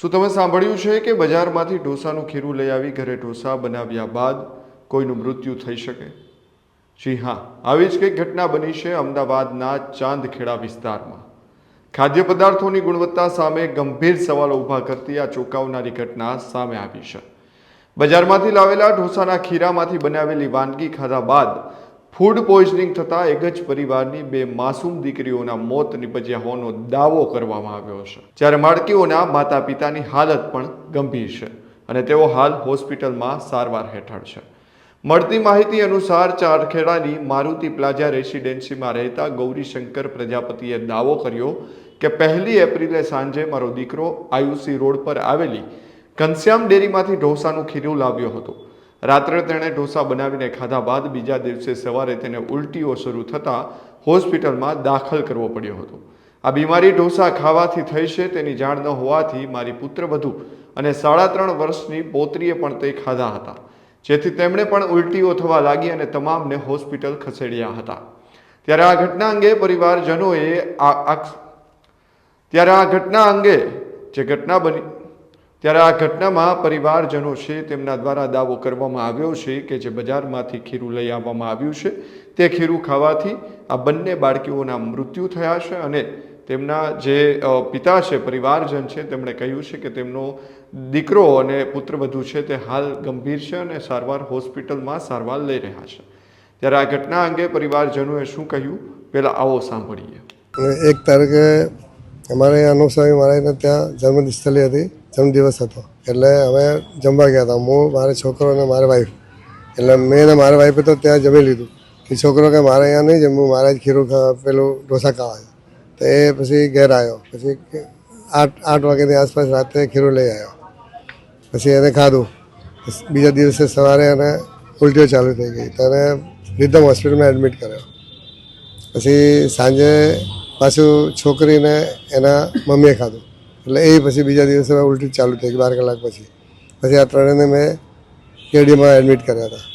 શું તમે સાંભળ્યું છે કે બજારમાંથી ઢોસાનું ખીરું લઈ આવી ઘરે ઢોસા બનાવ્યા બાદ કોઈનું મૃત્યુ થઈ શકે? જી હા, આવી જ કંઈક ઘટના બની છે અમદાવાદના ચાંદખેડા વિસ્તારમાં. ખાદ્ય પદાર્થોની ગુણવત્તા સામે ગંભીર સવાલો ઊભા કરતી આ ચોંકાવનારી ઘટના સામે આવી છે. બજારમાંથી લાવેલા ઢોસાના ખીરામાંથી બનાવેલી વાનગી ખાધા બાદ ફૂડ પોઈઝનિંગ થતાં એક જ પરિવારની બે માસૂમ દીકરીઓના મોત નિપજ્યા હોવાનો દાવો કરવામાં આવ્યો છે. જ્યારે બાળકીઓના માતા પિતાની હાલત પણ ગંભીર છે અને તેઓ હાલ હોસ્પિટલમાં સારવાર હેઠળ છે. મળતી માહિતી અનુસાર ચાંદખેડાની મારુતિ પ્લાઝા રેસિડેન્સીમાં રહેતા ગૌરીશંકર પ્રજાપતિએ દાવો કર્યો કે 1 એપ્રિલે સાંજે મારો દીકરો આયુસી રોડ પર આવેલી ઘનશ્યામ ડેરીમાંથી ઢોસાનું ખીરું લાવ્યો હતો. રાત્રે તેણે ઢોસા બનાવીને ખાધા બાદ બીજા દિવસે સવારે તેને ઉલટીઓ શરૂ થતાં હોસ્પિટલમાં દાખલ કરવો પડ્યો હતો. આ બીમારી ઢોસા ખાવાથી થઈ છે તેની જાણ ન હોવાથી મારી પુત્રવધુ અને 3.5 વર્ષની પૌત્રીએ પણ તે ખાધા હતા, જેથી તેમણે પણ ઉલટીઓ થવા લાગી અને તમામને હોસ્પિટલ ખસેડ્યા હતા. ત્યારે આ ઘટના અંગે પરિવારજનોએ ત્યારે આ ઘટનામાં પરિવારજનો છે તેમના દ્વારા દાવો કરવામાં આવ્યો છે કે જે બજારમાંથી ખીરું લઈ આવવામાં આવ્યું છે તે ખીરું ખાવાથી આ બંને બાળકીઓના મૃત્યુ થયા છે અને તેમના જે પિતા છે, પરિવારજન છે, તેમણે કહ્યું છે કે તેમનો દીકરો અને પુત્રવધુ છે તે હાલ ગંભીર છે અને હોસ્પિટલમાં સારવાર લઈ રહ્યા છે. ત્યારે આ ઘટના અંગે પરિવારજનોએ શું કહ્યું, પહેલાં આવો સાંભળીએ. 1 તારીખે અમારે અનુસારી મારા ત્યાં જન્મસ્થળી હતી, જન્મદિવસ હતો એટલે અમે જમવા ગયા હતા, હું, મારા છોકરો અને મારી વાઈફ. એટલે મેં અને મારા વાઈફે તો ત્યાં જમી લીધું કે છોકરો કે મારે અહીંયા નહીં જમવું, મારે જ ખીરું પેલું ઢોસા ખાવા. તો એ પછી ઘેર આવ્યો, પછી 8 વાગ્યાની આસપાસ રાત્રે ખીરું લઈ આવ્યો. પછી એને ખાધું. બીજા દિવસે સવારે એને ઉલટીઓ ચાલુ થઈ ગઈ તો એને રીધમ હોસ્પિટલમાં એડમિટ કર્યો. પછી સાંજે પાછું છોકરીને એના મમ્મીએ ખાધું એટલે એ પછી બીજા દિવસે ઉલટી ચાલુ થઈ ગઈ 12 કલાક પછી. પછી આ ત્રણેયને મેં કેડીમાં એડમિટ કર્યા હતા.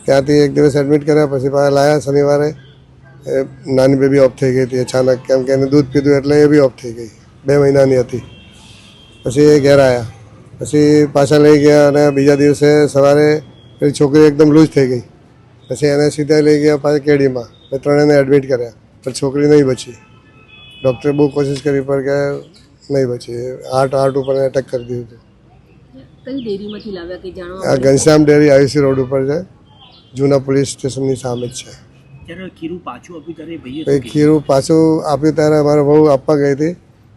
ત્યાંથી 1 દિવસ એડમિટ કર્યા, પછી પાછા લાયા શનિવારે. નાની બેબી ઓફ થઈ ગઈ હતી અચાનક, કેમ કે એને દૂધ પીધું એટલે એ બી ઓફ થઈ ગઈ, 2 મહિનાની હતી. પછી એ ઘેર આવ્યા, પછી પાછા લઈ ગયા અને બીજા દિવસે સવારે પેલી છોકરી એકદમ લૂઝ થઈ ગઈ. પછી એને સીધા લઈ ગયા પાછા કેડીમાં, ત્રણેયને એડમિટ કર્યા, પણ છોકરી નહીં બચી. ડૉક્ટરે બહુ કોશિશ કરી પણ કે નહીં બચી, હાર્ટ ઉપર એટેક કરી દીધું હતું. કઈ ડેરીમાંથી લાવ્યા કે જાણવા? આ ઘનશ્યામ ડેરી આયુસી રોડ ઉપર છે, જૂના પોલીસ સ્ટેશનની સામે જ છે. ખીરું પાછું આપ્યું ત્યારે અમારે બહુ આપવા ગઈ હતી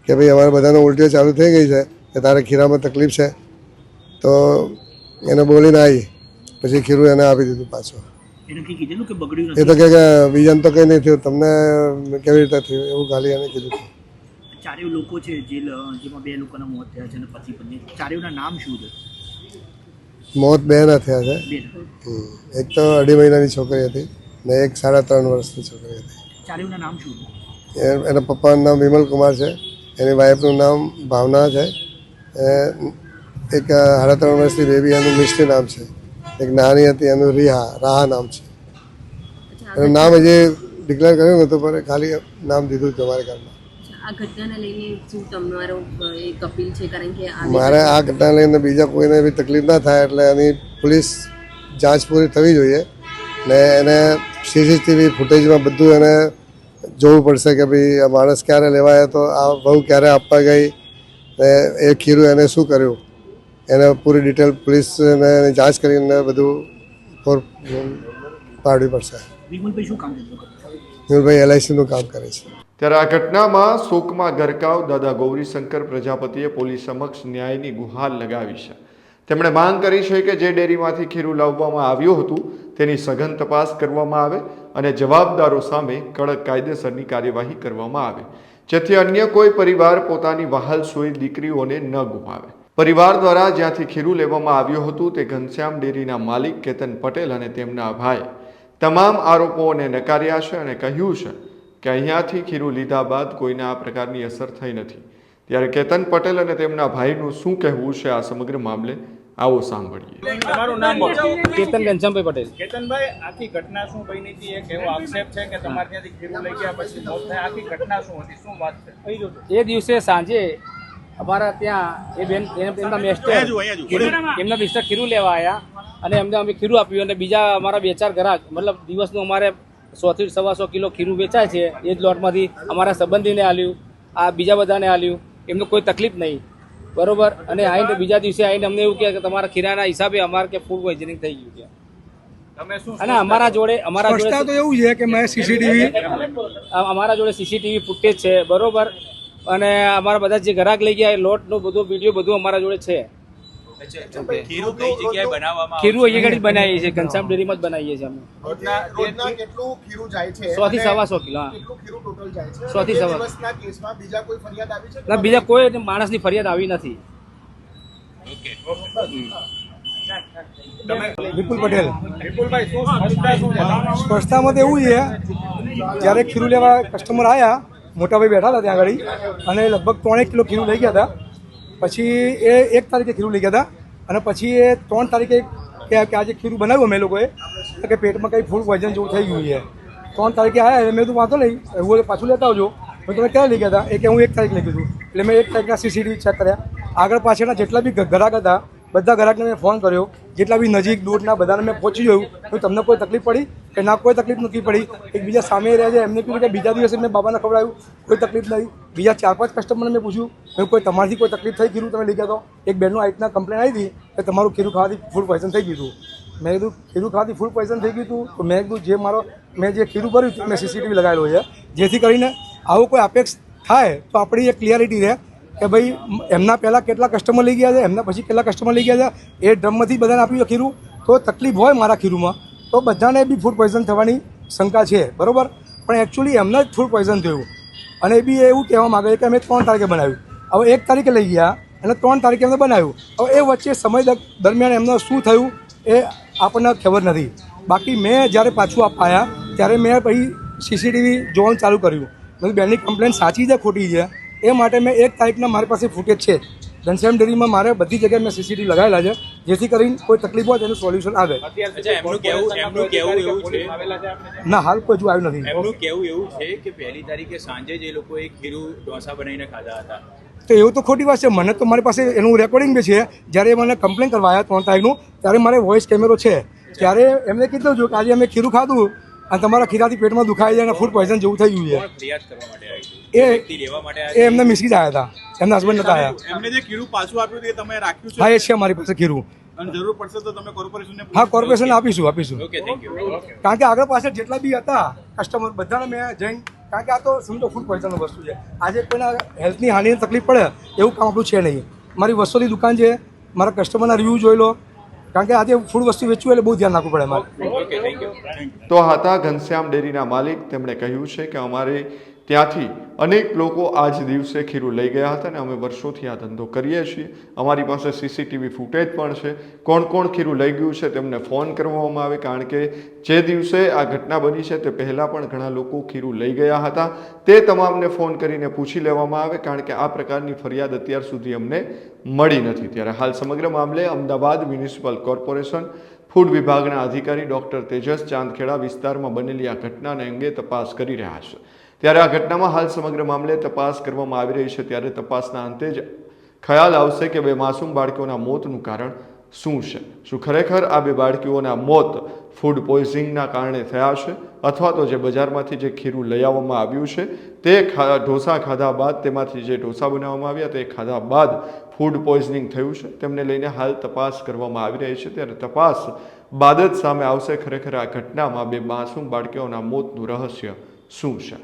કે ભાઈ અમારે બધાને ઉલટીઓ ચાલુ થઈ ગઈ છે કે તારે ખીરામાં તકલીફ છે, તો એને બોલીને આવી. પછી ખીરું એને આપી દીધું પાછું. એ તો કે બીજાને તો કંઈ નહીં થયું, તમને કેવી રીતે થયું એવું ખાલી એને કીધું. 4 લોકો છે જેમાં 2 લોકોના મોત થયા છે અને પતિ પત્ની. 4ના નામ શું છે? મોત 2ના થયા છે. એક તો 2.5 મહિનાની છોકરી હતી ને એક 3.5 વર્ષની છોકરી હતી. 4ના નામ શું છે? એના પપ્પાનું નામ વિમલ કુમાર છે, એની વાઈફનું નામ ભાવના છે, એક 3.5 વર્ષની બેબી એનું મિષ્ટી નામ છે, એક નાની હતી એનું રાહા નામ છે. એનું નામ હજી ડિક્લેર કર્યું નહોતું પણ ખાલી નામ દીધું હતું અમારા ઘરમાં. આ ઘટનાને લઈને શું તમારો એક અપીલ છે? કારણ કે મારે આ ઘટના લઈને બીજા કોઈને બી તકલીફ ના થાય એટલે એની પોલીસ જાંચ પૂરી થવી જોઈએ ને એને સીસીટીવી ફૂટેજમાં બધું એને જોવું પડશે કે ભાઈ આ માણસ ક્યારે લેવાયો તો આ બહુ ક્યારે આપવા ગઈ ને એ ખીરું એને શું કર્યું, એને પૂરી ડિટેલ પોલીસને જાંચ કરીને બધું પાડવી પડશે. વિમલભાઈ શું કામ કરે? વિમલભાઈ LICનું કામ કરે છે. ત્યારે આ ઘટનામાં શોકમાં ગરકાવ દાદા ગૌરીશંકર પ્રજાપતિએ પોલીસ સમક્ષ ન્યાયની ગુહાર લગાવી છે. તેમણે માંગ કરી છે કે જે ડેરીમાંથી ખીરું લાવવામાં આવ્યું હતું તેની સઘન તપાસ કરવામાં આવે અને જવાબદારો સામે કડક કાયદેસરની કાર્યવાહી કરવામાં આવે, જેથી અન્ય કોઈ પરિવાર પોતાની વહાલસોઈ દીકરીઓને ન ગુમાવે. પરિવાર દ્વારા જ્યાંથી ખીરું લેવામાં આવ્યું હતું તે ઘનશ્યામ ડેરીના માલિક કેતન પટેલ અને તેમના ભાઈ તમામ આરોપોને નકાર્યા છે અને કહ્યું છે કે અહીંયાથી ખીરું લીધા બાદ કોઈને આ પ્રકારની અસર થઈ નથી. ત્યારે કેતન પટેલ અને તેમના ભાઈનું શું કહેવું છે આ સમગ્ર મામલે, આવો સાંભળીએ. તમારું નામ બોલો. કેતન ઘનશ્યામભાઈ પટેલ. કેતનભાઈ, આખી ઘટના શું બની હતી? એક એવો આક્ષેપ છે કે તમારે ત્યાંથી ખીરું લઈ ગયા પછી મોત થાય. આખી ઘટના શું હતી, શું વાત છે? એ દિવસે સાંજે અમારા ત્યાં એ બેન એમના મેસ્ટર એમના મિસ્ટર ખીરું લેવા આવ્યા અને એમને અમે ખીરું આપ્યું અને બીજા અમારા 2-4 ગ્રાહક મતલબ દિવસનું અમારે 100 થી 125 કિલો ખીરું વેચાય છે એ જ લોટમાંથી અમારા સંબંધીને આલ્યું, આ બીજા બધાને આલ્યું, એમને કોઈ તકલીફ નહીં બરોબર. અને આવીને બીજા દિવસે આવીને અમને એવું કહે કે તમારા ખીરાના હિસાબે અમારે કે ફૂડ પોઈઝનિંગ થઈ ગયું છે. અને અમારા જોડે તો એવું છે કે મેં સીસીટીવી અમારા જોડે સીસીટીવી ફૂટેજ છે બરોબર. અને અમારા બધા જે ગ્રાહક લઈ ગયા એ લોટનો બધો વિડીયો બધું અમારા જોડે છે. ખીરું કઈ જગ્યાએ બનાવવામાં? ખીરું અહીંયા આગળ બનાવીએ છીએ, ઘનશ્યામ ડેરીમાં જ બનાવીએ છીએ અમે. કેટલું ખીરું જાય છે? 100 થી 125 કિલો. કેટલું ખીરું ટોટલ જાય છે? 100 થી 125. દિવસના કેસમાં બીજા કોઈ ફરિયાદ આવી છે? ના, બીજા કોઈ માણસની ફરિયાદ આવી નથી. વિપુલ પટેલ. વિપુલભાઈ, શું સ્પષ્ટતા શું છે? સ્પષ્ટતામાં તો એવું છે, જ્યારે ખીરું લેવા કસ્ટમર આવ્યા, મોટાભાઈ બેઠા હતા ત્યાં આગળ અને લગભગ 3 કિલો ખીરું લઈ ગયા હતા. પછી એ 1 તારીખે ખીરું લઈ ગયા હતા અને પછી એ 3 તારીખે કે આજે ખીરું બનાવ્યું અમે લોકોએ કે પેટમાં કંઈ ફૂડ પોઈઝન જેવું થઈ ગયું છે. 3 તારીખે આવ્યા મેં તો વાંધો નહીં, એવું પાછું લેતા આવજો. મેં તમે ક્યારે લઈ ગયા હતા? એ કે હું 1 તારીખ લઈ ગયું હતું. એટલે મેં 1 તારીખના સીસીટીવી ચેક કર્યા. આગળ પાછળના જેટલા બી ગ્રાહક હતા બધા ગ્રાહકને મેં ફોન કર્યો, જેટલા બી નજીક દૂરના બધાને મેં પહોંચી જોયું તો તમને કોઈ તકલીફ પડી કે ના? કોઈ તકલીફ નથી પડી. એકબીજા સામે રહ્યા છે એમને કીધું કે બીજા દિવસે મેં બાબાને ખવડાવ્યું, કોઈ તકલીફ નહીં. બીજા 4-5 કસ્ટમરને મેં પૂછ્યું મેં કોઈ તમારાથી કોઈ તકલીફ થઈ ખીરું તમે લઈ ગયા તો? એક બેનનું આ રીતના કમ્પ્લેન આવી હતી કે તમારું ખીરું ખાવાથી ફૂડ પોઈઝન થઈ ગયું હતું. મેં કીધું ખીરું ખાવાથી ફૂડ પોઈઝન થઈ ગયું હતું તો મેં કીધું મેં જે ખીરું ભર્યું હતું મેં સીસીટીવી લગાવેલો છે, જેથી કરીને આવું કોઈ અપેક્ષ થાય તો આપણી એક ક્લિયરિટી રહે કે ભાઈ એમના પહેલાં કેટલા કસ્ટમર લઈ ગયા છે, એમના પછી કેટલા કસ્ટમર લઈ ગયા છે, એ ડ્રમમાંથી બધાને આપ્યું છે ખીરું. તો તકલીફ હોય મારા ખીરુંમાં તો બધાને બી ફૂડ પોઈઝન થવાની શંકા છે બરાબર. પણ એકચ્યુઅલી એમને જ ફૂડ પોઈઝન થયું અને એ બી એવું કહેવા માગે કે અમે 3 તારીખે બનાવ્યું. હવે 1 તારીખે લઈ ગયા અને 3 તારીખે એમને બનાવ્યું. હવે એ વચ્ચે સમય દરમિયાન એમને શું થયું એ આપણને ખબર નથી. બાકી મેં જ્યારે પાછું આપવા આવ્યા ત્યારે મેં પછી સીસીટીવી જોવાનું ચાલુ કર્યું. મેં બેનની કમ્પ્લેન સાચી છે ખોટી છે એ માટે મેં 1 તારીખના મારી પાસે ફૂટેજ છે. ઘનશ્યામ ડેરીમાં મારે બધી જગ્યાએ મેં સીસીટીવી લગાવેલા છે, જેથી કરીને કોઈ તકલીફ હોય તેનું સોલ્યુશન આવે. એમનું કેવું એવું છે, ના હાલ કોઈ હજુ આવ્યું નથી. એમનું કેવું એવું છે કે 1લી તારીખે સાંજે જ એ લોકોએ ખીરું ઢોસા બનાવીને ખાધા હતા. તો એવું તો ખોટી વાત છે. મને તો મારી પાસે એનું રેકોર્ડિંગ બી છે. જ્યારે મને કમ્પ્લેન કરવા આવ્યા 3 તારીખનું ત્યારે મારે વોઇસ કેમેરો છે. ત્યારે એમને કીધું કે આજે અમે ખીરું ખાધું અને તમારા ખીરાથી પેટમાં દુખાઈ જાય અને ફૂડ પોઈઝન જેવું થઈ ગયું છે. ફરિયાદ કરવા માટે આવી એ એમને મિસકી જ આવ્યા હતા, એમના હસબન્ડ નતા આવ્યા. એમને જે ખીરું પાછું આપ્યું તે તમે રાખ્યું છે? હા એ છે મારી પાસે ખીરું. અને જરૂર પડશે તો તમે કોર્પોરેશનને? હા કોર્પોરેશન આપીશું. Okay, thank you. કારણ કે આગળ પાછળ જેટલા બી હતા કસ્ટમર બધાને મેં જઈને, કારણ કે આ તો સમજો ફૂડ પોઈઝનની વસ્તુ છે. આજે કોઈના હેલ્થની હાનિની તકલીફ પડે એવું કામ આપણું છે નહીં. મારી વસ્તુની દુકાન છે, મારા કસ્ટમરના રિવ્યૂ જોઈ લો, કારણ કે આજે ફૂડ વસ્તુ વેચવું એટલે બહુ ધ્યાન રાખવું પડે અમારે. તો આ હતા ઘનશ્યામ ડેરીના માલિક. તેમણે કહ્યું છે કે અમારે ત્યાંથી અનેક લોકો આજ દિવસે ખીરું લઈ ગયા હતા અને અમે વર્ષોથી આ ધંધો કરીએ છીએ. અમારી પાસે સીસીટીવી ફૂટેજ પણ છે. કોણ કોણ ખીરું લઈ ગયું છે તેમને ફોન કરવામાં આવે, કારણ કે જે દિવસે આ ઘટના બની છે તે પહેલાં પણ ઘણા લોકો ખીરું લઈ ગયા હતા. તે તમામને ફોન કરીને પૂછી લેવામાં આવે, કારણ કે આ પ્રકારની ફરિયાદ અત્યાર સુધી અમને મળી નથી. ત્યારે હાલ સમગ્ર મામલે અમદાવાદ મ્યુનિસિપલ કોર્પોરેશન ફૂડ વિભાગના અધિકારી ડૉક્ટર તેજસ ચાંદખેડા વિસ્તારમાં બનેલી આ ઘટનાને અંગે તપાસ કરી રહ્યા છે. ત્યારે આ ઘટનામાં હાલ સમગ્ર મામલે તપાસ કરવામાં આવી રહી છે. ત્યારે તપાસના અંતે જ ખ્યાલ આવશે કે 2 માસૂમ બાળકીઓના મોતનું કારણ શું છે. શું ખરેખર આ 2 બાળકીઓના મોત ફૂડ પોઈઝનિંગના કારણે થયા છે, અથવા તો જે બજારમાંથી જે ખીરું લઈ આવવામાં આવ્યું છે તે ઢોસા ખાધા બાદ, તેમાંથી જે ઢોસા બનાવવામાં આવ્યા તે ખાધા બાદ ફૂડ પોઈઝનિંગ થયું છે, તેમને લઈને હાલ તપાસ કરવામાં આવી રહી છે. ત્યારે તપાસ બાદ જ સામે આવશે ખરેખર આ ઘટનામાં 2 માસૂમ બાળકીઓના મોતનું રહસ્ય શું છે.